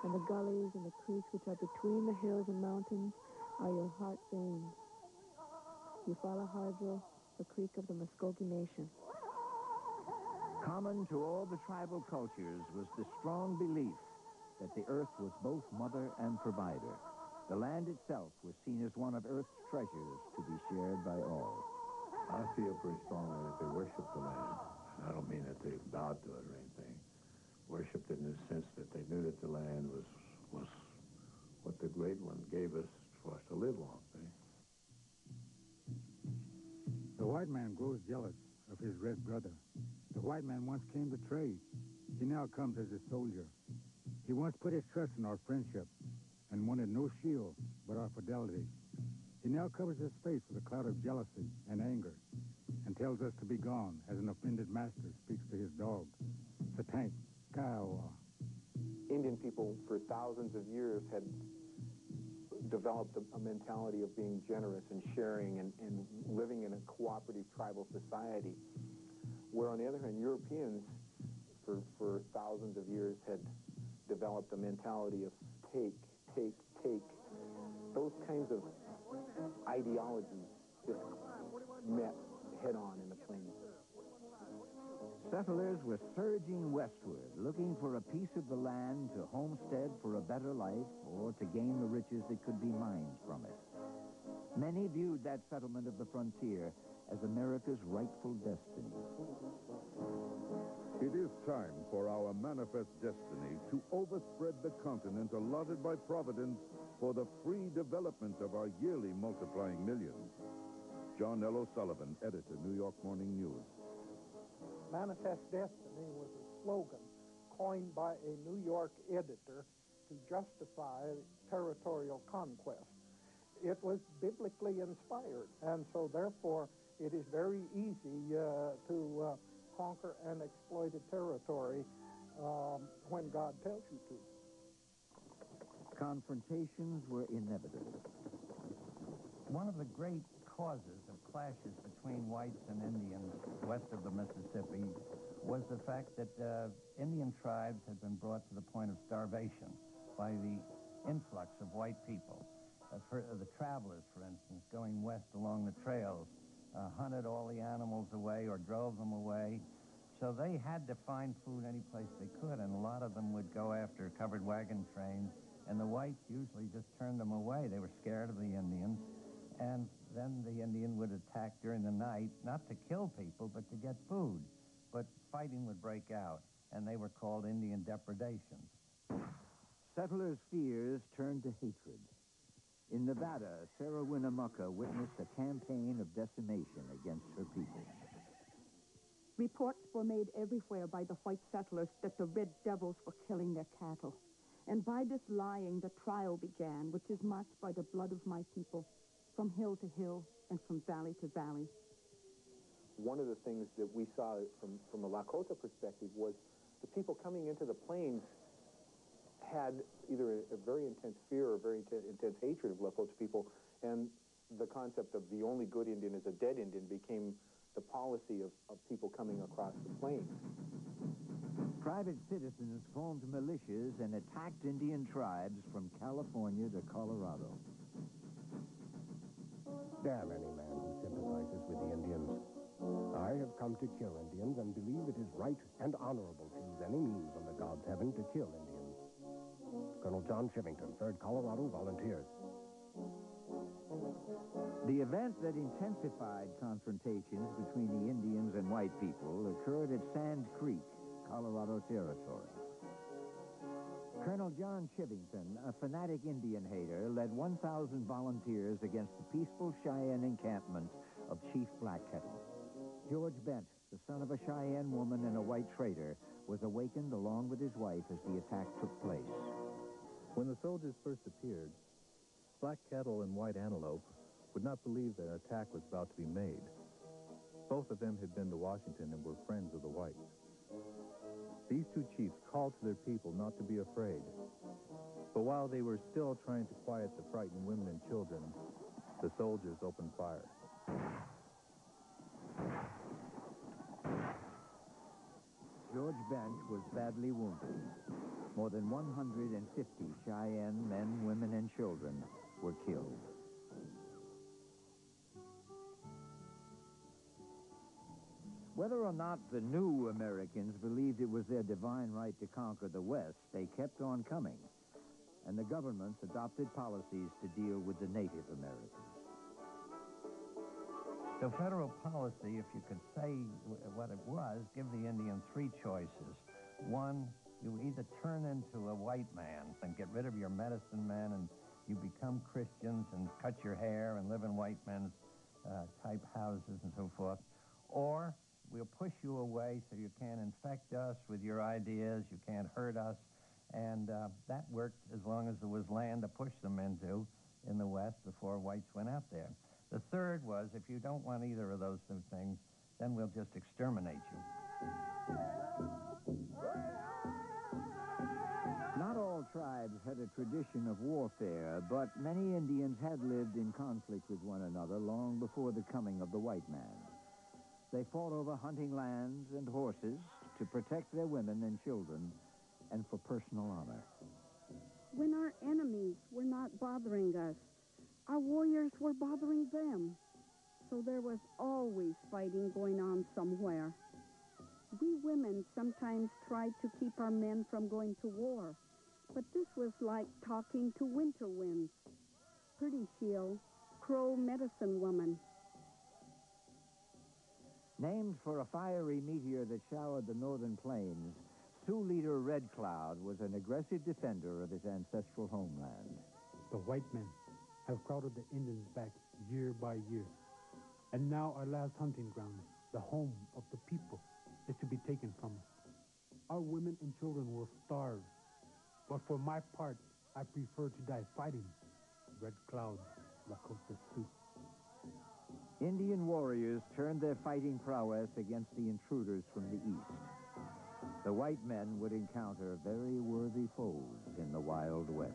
and the gullies and the creeks which are between the hills and mountains are your heart veins. You follow Hardro, the creek of the Muskogee Nation. Common to all the tribal cultures was the strong belief that the earth was both mother and provider. The land itself was seen as one of Earth's treasures to be shared by all. I feel pretty strongly that they worshiped the land. I don't mean that they bowed to it or anything. Worshipped it in the sense that they knew that the land was what the Great One gave us for us to live on. See? The white man grows jealous of his red brother. The white man once came to trade. He now comes as a soldier. He once put his trust in our friendship and wanted no shield but our fidelity. He now covers his face with a cloud of jealousy and anger and tells us to be gone as an offended master speaks to his dog. Satank, Kiowa. Indian people for thousands of years had developed a mentality of being generous and sharing and living in a cooperative tribal society, where on the other hand, Europeans for thousands of years had developed a mentality of take. Those kinds of ideologies just met head-on in the plains. Settlers were surging westward, looking for a piece of the land to homestead for a better life or to gain the riches that could be mined from it. Many viewed that settlement of the frontier as America's rightful destiny. It is time for our manifest destiny to overspread the continent allotted by Providence for the free development of our yearly multiplying millions. John L. O'Sullivan, editor, New York Morning News. Manifest Destiny was a slogan coined by a New York editor to justify territorial conquest. It was biblically inspired, and so therefore it is very easy to conquer and exploit a territory when God tells you to. Confrontations were inevitable. One of the great causes of clashes between whites and Indians west of the Mississippi was the fact that Indian tribes had been brought to the point of starvation by the influx of white people. The travelers, for instance, going west along the trails, hunted all the animals away or drove them away. So they had to find food any place they could, and a lot of them would go after covered wagon trains, and the whites usually just turned them away. They were scared of the Indians, and then the Indian would attack during the night, not to kill people, but to get food. But fighting would break out, and they were called Indian depredations. Settlers' fears turned to hatred. In Nevada, Sarah Winnemucca witnessed a campaign of decimation against her people. Reports were made everywhere by the white settlers that the Red Devils were killing their cattle. And by this lying, the trial began, which is marked by the blood of my people, from hill to hill and from valley to valley. One of the things that we saw from a Lakota perspective was the people coming into the plains had either a very intense fear or very intense hatred of Lakota people, and the concept of the only good Indian is a dead Indian became the policy of people coming across the plains. Private citizens formed militias and attacked Indian tribes from California to Colorado. Damn any man who sympathizes with the Indians. I have come to kill Indians and believe it is right and honorable to use any means from the God's heaven to kill Indians. Colonel John Chivington, 3rd Colorado Volunteers. The event that intensified confrontations between the Indians and white people occurred at Sand Creek, Colorado Territory. Colonel John Chivington, a fanatic Indian hater, led 1,000 volunteers against the peaceful Cheyenne encampment of Chief Black Kettle. George Bent, the son of a Cheyenne woman and a white trader, was awakened along with his wife as the attack took place. When the soldiers first appeared, Black Kettle and White Antelope would not believe that an attack was about to be made. Both of them had been to Washington and were friends of the whites. These two chiefs called to their people not to be afraid. But while they were still trying to quiet the frightened women and children, the soldiers opened fire. George Bent was badly wounded. More than 150 Cheyenne men, women, and children were killed. Whether or not the new Americans believed it was their divine right to conquer the West, they kept on coming, and the governments adopted policies to deal with the Native Americans. So federal policy, if you could say what it was, give the Indian three choices. One, you either turn into a white man and get rid of your medicine men and you become Christians and cut your hair and live in white men's type houses and so forth, or we'll push you away so you can't infect us with your ideas, you can't hurt us, and that worked as long as there was land to push them into in the West before whites went out there. The third was, if you don't want either of those two things, then we'll just exterminate you. Not all tribes had a tradition of warfare, but many Indians had lived in conflict with one another long before the coming of the white man. They fought over hunting lands and horses to protect their women and children and for personal honor. When our enemies were not bothering us, our warriors were bothering them. So there was always fighting going on somewhere. We women sometimes tried to keep our men from going to war, but this was like talking to winter winds. Pretty Shield, Crow medicine woman. Named for a fiery meteor that showered the northern plains, Sioux leader Red Cloud was an aggressive defender of his ancestral homeland. The white men have crowded the Indians back year by year. And now our last hunting ground, the home of the people, is to be taken from us. Our women and children will starve. But for my part, I prefer to die fighting. Red Cloud, Lakota Sioux. Indian warriors turned their fighting prowess against the intruders from the east. The white men would encounter very worthy foes in the Wild West.